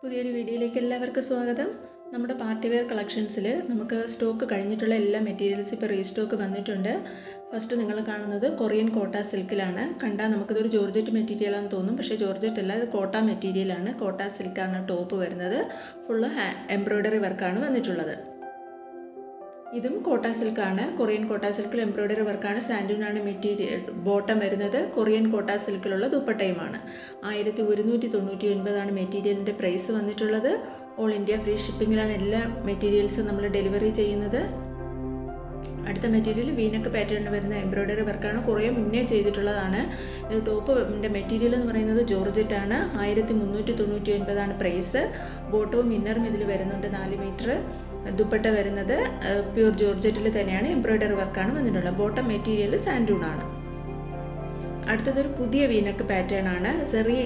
പുതിയൊരു വീഡിയോയിലേക്ക് എല്ലാവർക്കും സ്വാഗതം. നമ്മുടെ പാർട്ടി വെയർ കളക്ഷൻസിൽ നമുക്ക് സ്റ്റോക്ക് കഴിഞ്ഞിട്ടുള്ള എല്ലാ മെറ്റീരിയൽസ് ഇപ്പോൾ റീസ്റ്റോക്ക് വന്നിട്ടുണ്ട്. ഫസ്റ്റ് നിങ്ങൾ കാണുന്നത് കൊറിയൻ കോട്ട സിൽക്കിലാണ്. കണ്ടാൽ നമുക്കിതൊരു ജോർജറ്റ് മെറ്റീരിയലാണെന്ന് തോന്നും, പക്ഷേ ജോർജറ്റ് അല്ല, ഇത് കോട്ട മെറ്റീരിയലാണ്. കോട്ട സിൽക്കാണ് ടോപ്പ് വരുന്നത്. ഫുള്ള് എംബ്രോയ്ഡറി വർക്കാണ് വന്നിട്ടുള്ളത്. ഇതും കോട്ട സിൽക്കാണ്. കൊറിയൻ കോട്ട സിൽക്കിൽ എംബ്രോയ്ഡറി വർക്കാണ്. സാൻഡൂനാണ് മെറ്റീരിയൽ. ബോട്ടം വരുന്നത് കൊറിയൻ കോട്ട സിൽക്കിലുള്ള ദുപ്പട്ടയുമാണ്. 1199 മെറ്റീരിയലിൻ്റെ പ്രൈസ് വന്നിട്ടുള്ളത്. ഓൾ ഇന്ത്യ ഫ്രീ ഷിപ്പിങ്ങിലാണ് എല്ലാ മെറ്റീരിയൽസും നമ്മൾ ഡെലിവറി ചെയ്യുന്നത്. അടുത്ത മെറ്റീരിയൽ വീനക്ക് പാറ്റേണിൽ വരുന്ന എംബ്രോയ്ഡറി വർക്കാണ്. കുറേ മുന്നേ ചെയ്തിട്ടുള്ളതാണ്. ഇത് ടോപ്പിൻ്റെ മെറ്റീരിയൽ എന്ന് പറയുന്നത് ജോർജറ്റാണ്. 1399 പ്രൈസ്. ബോട്ടവും ഇന്നറും ഇതിൽ വരുന്നുണ്ട് 4 മീറ്റർ. ദുപ്പട്ട വരുന്നത് പ്യൂർ ജോർജറ്റിൽ തന്നെയാണ്. എംബ്രോയ്ഡറി വർക്കാണ് വന്നിട്ടുള്ളത്. ബോട്ടം മെറ്റീരിയൽ സാൻഡൂണാണ്. അടുത്തതൊരു പുതിയ വീനക്ക് പാറ്റേൺ ആണ്. സെറി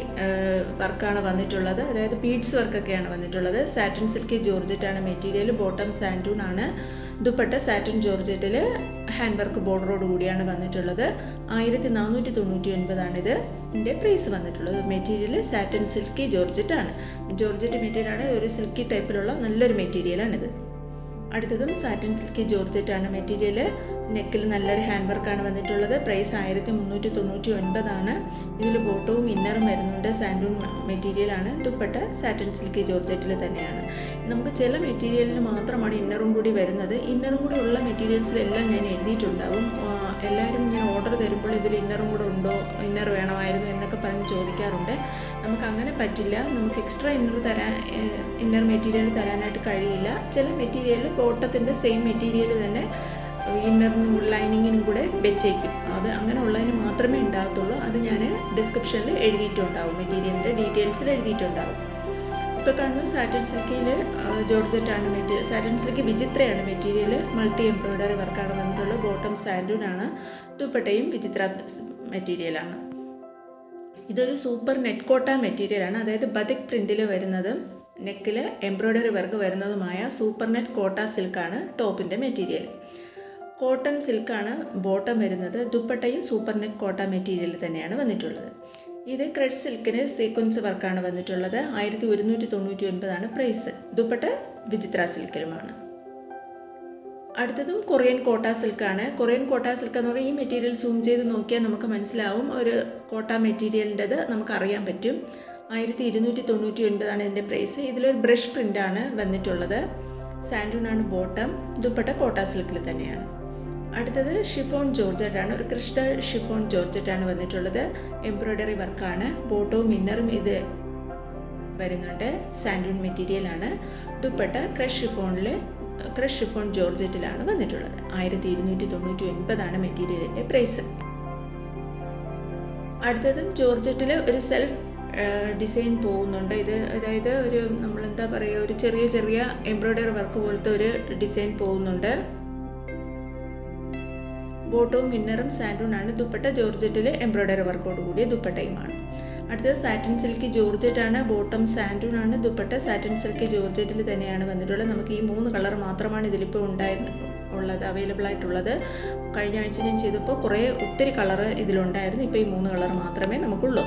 വർക്കാണ് വന്നിട്ടുള്ളത്, അതായത് ബീഡ്സ് വർക്കൊക്കെയാണ് വന്നിട്ടുള്ളത്. സാറ്റിൻ സിൽക്കി ജോർജറ്റാണ് മെറ്റീരിയൽ. ബോട്ടം സാൻഡൂൺ ആണ്. ദുപ്പട്ട സാറ്റിൻ ജോർജറ്റിൽ ഹാൻഡ് വർക്ക് ബോർഡറോട് കൂടിയാണ് വന്നിട്ടുള്ളത്. 1499 ഇതിൻ്റെ പ്രൈസ് വന്നിട്ടുള്ളത്. മെറ്റീരിയൽ സാറ്റിൻ സിൽക്കി ജോർജറ്റാണ്. ജോർജറ്റ് മെറ്റീരിയലാണ്. ഒരു സിൽക്കി ടൈപ്പിലുള്ള നല്ലൊരു മെറ്റീരിയലാണിത്. അടുത്തതും സാറ്റിൻ സിൽക്കി ജോർജറ്റാണ് മെറ്റീരിയൽ. നെക്കിൽ നല്ലൊരു ഹാൻഡ് വർക്കാണ് വന്നിട്ടുള്ളത്. പ്രൈസ് 1399. ഇതിൽ ബോട്ടവും ഇന്നറും വരുന്നുണ്ട്. സാൻഡൂൺ മെറ്റീരിയലാണ്. ദുപ്പട്ട സാറ്റിൻ സിൽക്കി ജോർജറ്റിൽ തന്നെയാണ്. നമുക്ക് ചില മെറ്റീരിയലിന് മാത്രമാണ് ഇന്നറും കൂടി വരുന്നത്. ഇന്നറും കൂടി ഉള്ള മെറ്റീരിയൽസിലെല്ലാം ഞാൻ എഴുതിയിട്ടുണ്ടാവും. എല്ലാവരും ഇങ്ങനെ ഓർഡർ തരുമ്പോൾ ഇതിൽ ഇന്നറും കൂടെ ഉണ്ടോ, ഇന്നർ വേണമായിരുന്നു എന്നൊക്കെ പറഞ്ഞ് ചോദിക്കാറുണ്ട്. നമുക്ക് അങ്ങനെ പറ്റില്ല. നമുക്ക് എക്സ്ട്രാ ഇന്നർ മെറ്റീരിയൽ തരാനായിട്ട് കഴിയില്ല. ചില മെറ്റീരിയൽ ബോട്ടത്തിൻ്റെ സെയിം മെറ്റീരിയൽ തന്നെ ഇന്നറിനും ലൈനിങ്ങിനും കൂടെ വെച്ചേക്കും. അത് അങ്ങനെ ഉള്ളതിന് മാത്രമേ ഉണ്ടാകത്തുള്ളൂ. അത് ഞാൻ ഡിസ്ക്രിപ്ഷനിൽ എഴുതിയിട്ടുണ്ടാവും, മെറ്റീരിയലിൻ്റെ ഡീറ്റെയിൽസിൽ എഴുതിയിട്ടുണ്ടാവും. ഇപ്പോൾ കാണുന്നത് സാറ്റിൻ സിൽക്കിയിൽ ജോർജറ്റാണ് മെറ്റീരിയൽ. സാറ്റിൻ സിൽക്ക് വിചിത്രയാണ് മെറ്റീരിയൽ. മൾട്ടി എംബ്രോയ്ഡറി വർക്കാണ് വന്നിട്ടുള്ളത്. ബോട്ടം സാൻഡൂനാണ്. ദുപ്പട്ടയും വിചിത്ര മെറ്റീരിയലാണ്. ഇതൊരു സൂപ്പർ നെറ്റ് കോട്ട മെറ്റീരിയലാണ്. അതായത് ബതിക് പ്രിൻറ്റിൽ വരുന്നതും നെക്കിൽ എംബ്രോയ്ഡറി വർക്ക് വരുന്നതുമായ സൂപ്പർ നെറ്റ് കോട്ട സിൽക്കാണ് ടോപ്പിൻ്റെ മെറ്റീരിയൽ. കോട്ടൺ സിൽക്കാണ് ബോട്ടം വരുന്നത്. ദുപ്പട്ടയും സൂപ്പർ നെറ്റ് കോട്ട മെറ്റീരിയൽ തന്നെയാണ് വന്നിട്ടുള്ളത്. ഇത് ക്രഷ് സിൽക്കിന് സീക്വൻസ് വർക്കാണ് വന്നിട്ടുള്ളത്. 1199 പ്രൈസ്. ദുപ്പട്ട വിചിത്ര സിൽക്കിലുമാണ്. അടുത്തതും കൊറിയൻ കോട്ട സിൽക്കാണ്. കൊറിയൻ കോട്ട സിൽക്ക് എന്ന് പറയുമ്പോൾ ഈ മെറ്റീരിയൽ സൂം ചെയ്ത് നോക്കിയാൽ നമുക്ക് മനസ്സിലാവും. ഒരു കോട്ട മെറ്റീരിയലിൻ്റെത് നമുക്കറിയാൻ പറ്റും. 1299 ഇതിൻ്റെ പ്രൈസ്. ഇതിലൊരു ബ്രഷ് പ്രിൻ്റാണ് വന്നിട്ടുള്ളത്. സാൻഡൂണാണ് ബോട്ടം. ദുപ്പട്ട കോട്ട സിൽക്കിൽ തന്നെയാണ്. അടുത്തത് ഷിഫോൺ ജോർജറ്റാണ്. ഒരു ക്രിസ്റ്റൽ ഷിഫോൺ ജോർജറ്റാണ് വന്നിട്ടുള്ളത്. എംബ്രോയ്ഡറി വർക്കാണ്. ബോട്ടവും ഇന്നറും ഇത് വരുന്നുണ്ട്. സാൻഡൂൺ മെറ്റീരിയലാണ്. ദുപ്പട്ട ക്രഷ് ഷിഫോൺ ജോർജറ്റിലാണ് വന്നിട്ടുള്ളത്. 1299 മെറ്റീരിയലിൻ്റെ പ്രൈസ്. അടുത്തതും ജോർജറ്റിൽ ഒരു സെൽഫ് ഡിസൈൻ പോകുന്നുണ്ട്. ഇത് അതായത് ഒരു നമ്മളെന്താ പറയുക, ഒരു ചെറിയ എംബ്രോയ്ഡറി വർക്ക് പോലത്തെ ഒരു ഡിസൈൻ പോകുന്നുണ്ട്. ബോട്ടവും ഇന്നറും സാൻഡൂണാണ്. ദുപ്പട്ട ജോർജറ്റിൽ എംബ്രോയ്ഡറി വർക്കോട് കൂടിയ ദുപ്പട്ടയുമാണ്. അടുത്തത് സാറ്റിൻ സിൽക്കി ജോർജറ്റാണ്. ബോട്ടം സാൻഡൂണാണ്. ദുപ്പട്ട സാറ്റിൻ സിൽക്കി ജോർജറ്റിൽ തന്നെയാണ് വന്നിട്ടുള്ളത്. നമുക്ക് ഈ 3 കളർ മാത്രമാണ് ഇതിലിപ്പോൾ അവൈലബിൾ ആയിട്ടുള്ളത്. കഴിഞ്ഞ ആഴ്ച ഞാൻ ചെയ്തപ്പോൾ ഒത്തിരി കളർ ഇതിലുണ്ടായിരുന്നു. ഇപ്പോൾ ഈ 3 കളർ മാത്രമേ നമുക്കുള്ളൂ.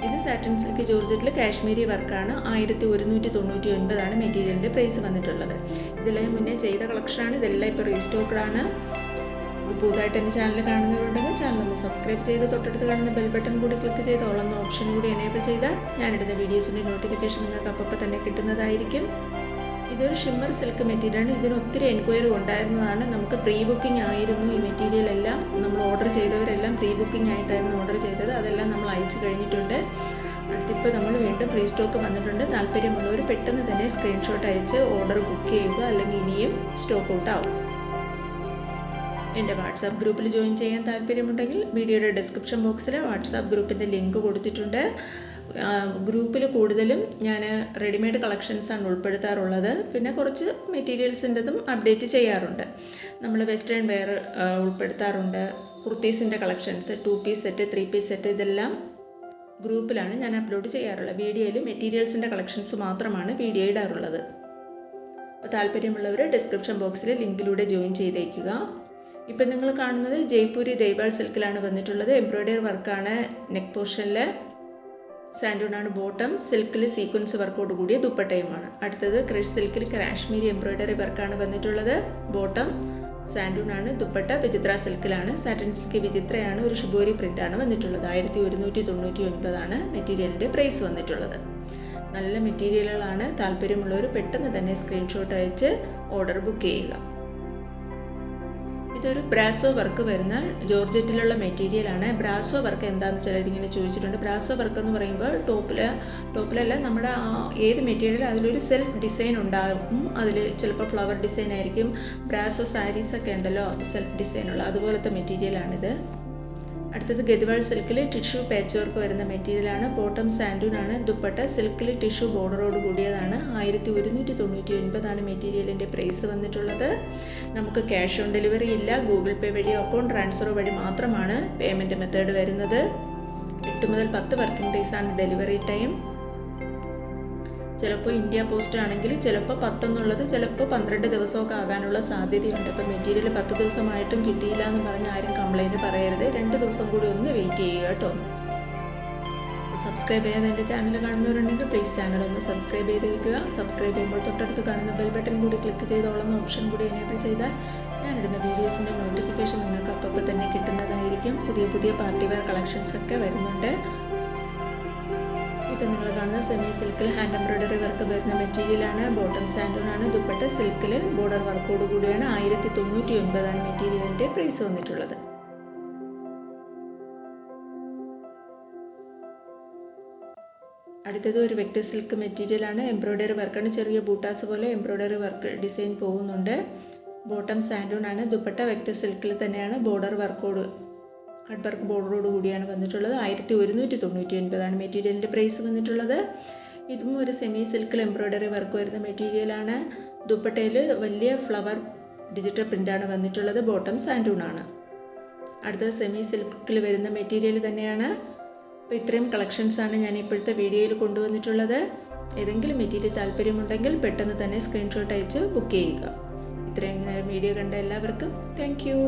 ഇത് സാറ്റിൻ സിൽക്ക് ജോർജറ്റിൽ കാശ്മീരി വർക്കാണ്. 1199 മെറ്റീരിയലിൻ്റെ പ്രൈസ് വന്നിട്ടുള്ളത്. ഇതെല്ലാം മുന്നേ ചെയ്ത കളക്ഷനാണ്. ഇതെല്ലാം ഇപ്പോൾ റീസ്റ്റോക്കഡാണ്. പുതുതായിട്ട് എൻ്റെ ചാനൽ കാണുന്നവരുണ്ടെങ്കിൽ ചാനൽ ഒന്ന് സബ്സ്ക്രൈബ് ചെയ്ത് തൊട്ടടുത്ത് കാണുന്ന ബെൽ ബട്ടൺ കൂടി ക്ലിക്ക് ചെയ്ത് ഓളെന്ന ഓപ്ഷൻ കൂടി എനേബിൾ ചെയ്താൽ ഞാനിടുന്ന വീഡിയോസിൻ്റെ നോട്ടിഫിക്കേഷൻ നിങ്ങൾക്ക് അപ്പോൾ തന്നെ കിട്ടുന്നതായിരിക്കും. ഇതൊരു ഷിമ്മർ സിൽക്ക് മെറ്റീരിയലാണ്. ഇതിന് ഒത്തിരി എൻക്വയറി ഉണ്ടായിരുന്നതാണ്. നമുക്ക് പ്രീ ബുക്കിംഗ് ആയിരുന്നു ഈ മെറ്റീരിയൽ എല്ലാം. നമ്മൾ ഓർഡർ ചെയ്തവരെല്ലാം പ്രീ ബുക്കിംഗ് ആയിട്ടായിരുന്നു ഓർഡർ ചെയ്തത്. അതെല്ലാം നമ്മൾ അയച്ചു കഴിഞ്ഞിട്ടുണ്ട്. അടുത്തിപ്പോൾ നമ്മൾ വീണ്ടും ഫ്രീ സ്റ്റോക്ക് വന്നിട്ടുണ്ട്. താല്പര്യമുള്ളവർ പെട്ടെന്ന് തന്നെ സ്ക്രീൻഷോട്ട് അയച്ച് ഓർഡർ ബുക്ക് ചെയ്യുക, അല്ലെങ്കിൽ ഇനിയും സ്റ്റോക്ക് ഔട്ട് ആവും. എൻ്റെ വാട്സാപ്പ് ഗ്രൂപ്പിൽ ജോയിൻ ചെയ്യാൻ താല്പര്യമുണ്ടെങ്കിൽ വീഡിയോയുടെ ഡിസ്ക്രിപ്ഷൻ ബോക്സിൽ വാട്സാപ്പ് ഗ്രൂപ്പിൻ്റെ ലിങ്ക് കൊടുത്തിട്ടുണ്ട്. ഗ്രൂപ്പിൽ കൂടുതലും ഞാൻ റെഡിമെയ്ഡ് കളക്ഷൻസാണ് ഉൾപ്പെടുത്താറുള്ളത്. പിന്നെ കുറച്ച് മെറ്റീരിയൽസിൻ്റെതും അപ്ഡേറ്റ് ചെയ്യാറുണ്ട്. നമ്മൾ വെസ്റ്റേൺ വെയർ ഉൾപ്പെടുത്താറുണ്ട്. കുർത്തീസിൻ്റെ collections, 2 piece set, 3 piece set, ഇതെല്ലാം ഗ്രൂപ്പിലാണ് ഞാൻ അപ്ലോഡ് ചെയ്യാറുള്ളത്. വീഡിയോയിൽ മെറ്റീരിയൽസിൻ്റെ കളക്ഷൻസ് മാത്രമാണ് വീഡിയോ ഇടാറുള്ളത്. അപ്പോൾ താല്പര്യമുള്ളവർ ഡിസ്ക്രിപ്ഷൻ ബോക്സിൽ ലിങ്കിലൂടെ ജോയിൻ ചെയ്തേക്കുക. ഇപ്പം നിങ്ങൾ കാണുന്നത് ജയ്പൂരി ദൈവാൾ സിൽക്കിലാണ് വന്നിട്ടുള്ളത്. എംബ്രോയ്ഡറി വർക്കാണ് നെക്ക് പോർഷനിൽ. സാൻഡൂണാണ് ബോട്ടം. സിൽക്കിൽ സീക്വൻസ് വർക്കോട് കൂടിയ ദുപ്പട്ടയുമാണ്. അടുത്തത് ക്രഷ് സിൽക്കിൽ കാശ്മീരി എംബ്രോയ്ഡറി വർക്കാണ് വന്നിട്ടുള്ളത്. ബോട്ടം സാൻഡൂണാണ്. ദുപ്പട്ട വിചിത്ര സിൽക്കിലാണ്. Satin silk വിചിത്രയാണ്. ഒരു ഷിബോരി പ്രിൻ്റാണ് വന്നിട്ടുള്ളത്. 1199 മെറ്റീരിയലിൻ്റെ പ്രൈസ് വന്നിട്ടുള്ളത്. നല്ല മെറ്റീരിയലുകളാണ്. താല്പര്യമുള്ളവർ പെട്ടെന്ന് തന്നെ സ്ക്രീൻഷോട്ട് അയച്ച് ഓർഡർ ബുക്ക് ചെയ്യുക. ഇതൊരു ബ്രാസോ വർക്ക് വരുന്ന ജോർജറ്റിലുള്ള മെറ്റീരിയലാണ്. ബ്രാസോ വർക്ക് എന്താണെന്ന് ചിലരിങ്ങനെ ചോദിച്ചിട്ടുണ്ട്. ബ്രാസോ വർക്ക് എന്ന് പറയുമ്പോൾ ടോപ്പിലല്ല, നമ്മുടെ ഏത് മെറ്റീരിയൽ അതിലൊരു സെൽഫ് ഡിസൈൻ ഉണ്ടാകും. അതിൽ ചിലപ്പോൾ ഫ്ലവർ ഡിസൈൻ ആയിരിക്കും. ബ്രാസോ സാരീസൊക്കെ ഉണ്ടല്ലോ സെൽഫ് ഡിസൈനുള്ള, അതുപോലത്തെ മെറ്റീരിയലാണിത്. അടുത്തത് ഗദ്വാൾ സിൽക്കിൽ ടിഷ്യൂ പാച്ച് വർക്ക് വരുന്ന മെറ്റീരിയലാണ്. ബോട്ടം സാൻഡൂണാണ്. ദുപ്പട്ട സിൽക്കിൽ ടിഷ്യൂ ബോർഡറോട് കൂടിയതാണ്. 1199 മെറ്റീരിയലിൻ്റെ പ്രൈസ് വന്നിട്ടുള്ളത്. നമുക്ക് ക്യാഷ് ഓൺ ഡെലിവറി ഇല്ല. ഗൂഗിൾ പേ വഴിയോ അക്കൗണ്ട് ട്രാൻസ്ഫർ വഴി മാത്രമാണ് പേയ്മെൻറ്റ് മെത്തേഡ് വരുന്നത്. 8 മുതൽ 10 വർക്കിംഗ് ഡേയ്സാണ് ഡെലിവറി ടൈം. ചിലപ്പോൾ ഇന്ത്യ പോസ്റ്റ് ആണെങ്കിൽ ചിലപ്പോൾ 10 എന്നുള്ളത് ചിലപ്പോൾ 12 ദിവസമൊക്കെ ആകാനുള്ള സാധ്യതയുണ്ട്. അപ്പോൾ മെറ്റീരിയൽ 10 ദിവസമായിട്ടും കിട്ടിയില്ല എന്ന് പറഞ്ഞ് ആരും കംപ്ലൈൻറ്റ് പറയരുത്. 2 ദിവസം കൂടി ഒന്ന് വെയിറ്റ് ചെയ്യുക കേട്ടോ. സബ്സ്ക്രൈബ് ചെയ്യാതെ എൻ്റെ ചാനൽ കാണുന്നവരുണ്ടെങ്കിൽ പ്ലീസ് ചാനൽ ഒന്ന് സബ്സ്ക്രൈബ് ചെയ്ത് വയ്ക്കുക. സബ്സ്ക്രൈബ് ചെയ്യുമ്പോൾ തൊട്ടടുത്ത് കാണുന്ന ബെൽ ബട്ടൺ കൂടി ക്ലിക്ക് ചെയ്തോളുന്ന ഓപ്ഷൻ കൂടി എനേബിൾ ചെയ്താൽ ഞാനിടുന്ന വീഡിയോസിൻ്റെ നോട്ടിഫിക്കേഷൻ നിങ്ങൾക്ക് അപ്പോൾ തന്നെ കിട്ടുന്നതായിരിക്കും. പുതിയ പാർട്ടി വെയർ കളക്ഷൻസ് ഒക്കെ വരുന്നുണ്ട്. ഇപ്പം നിങ്ങൾ കാണുന്ന സെമി സിൽക്കിൽ ഹാൻഡ് എംബ്രോയ്ഡറി വർക്ക് വരുന്ന മെറ്റീരിയലാണ്. ബോട്ടം സാൻഡൂണാണ്. ദുപ്പട്ട സിൽക്കിൽ ബോർഡർ വർക്കോട് കൂടിയാണ്. 1099 മെറ്റീരിയലിൻ്റെ പ്രൈസ് വന്നിട്ടുള്ളത്. അടുത്തത് ഒരു വെക്ടർ സിൽക്ക് മെറ്റീരിയലാണ്. എംബ്രോയ്ഡറി വർക്കാണ്. ചെറിയ ബൂട്ടാസ് പോലെ എംബ്രോയ്ഡറി വർക്ക് ഡിസൈൻ പോകുന്നുണ്ട്. ബോട്ടം സാൻഡൂണാണ്. ദുപ്പട്ട വെക്ടർ സിൽക്കിൽ തന്നെയാണ്. ബോർഡർ വർക്കോട് കട്ട് വർക്ക് ബോർഡറോട് കൂടിയാണ് വന്നിട്ടുള്ളത്. 1199 മെറ്റീരിയലിൻ്റെ പ്രൈസ് വന്നിട്ടുള്ളത്. ഇതും ഒരു സെമി സിൽക്കിൽ എംബ്രോയ്ഡറി വർക്ക് വരുന്ന മെറ്റീരിയലാണ്. ദുപ്പട്ടയിൽ വലിയ ഫ്ലവർ ഡിജിറ്റൽ പ്രിൻ്റാണ് വന്നിട്ടുള്ളത്. ബോട്ടം സാൻഡൂണാണ്. അടുത്തത് സെമി സിൽക്കിൽ വരുന്ന മെറ്റീരിയൽ തന്നെയാണ്. അപ്പോൾ ഇത്രയും കളക്ഷൻസാണ് ഞാൻ ഇപ്പോഴത്തെ വീഡിയോയിൽ കൊണ്ടുവന്നിട്ടുള്ളത്. ഏതെങ്കിലും മെറ്റീരിയൽ താല്പര്യമുണ്ടെങ്കിൽ പെട്ടെന്ന് തന്നെ സ്ക്രീൻഷോട്ട് അയച്ച് ബുക്ക് ചെയ്യുക. ഇത്രയും നേരം വീഡിയോ കണ്ട എല്ലാവർക്കും താങ്ക് യു.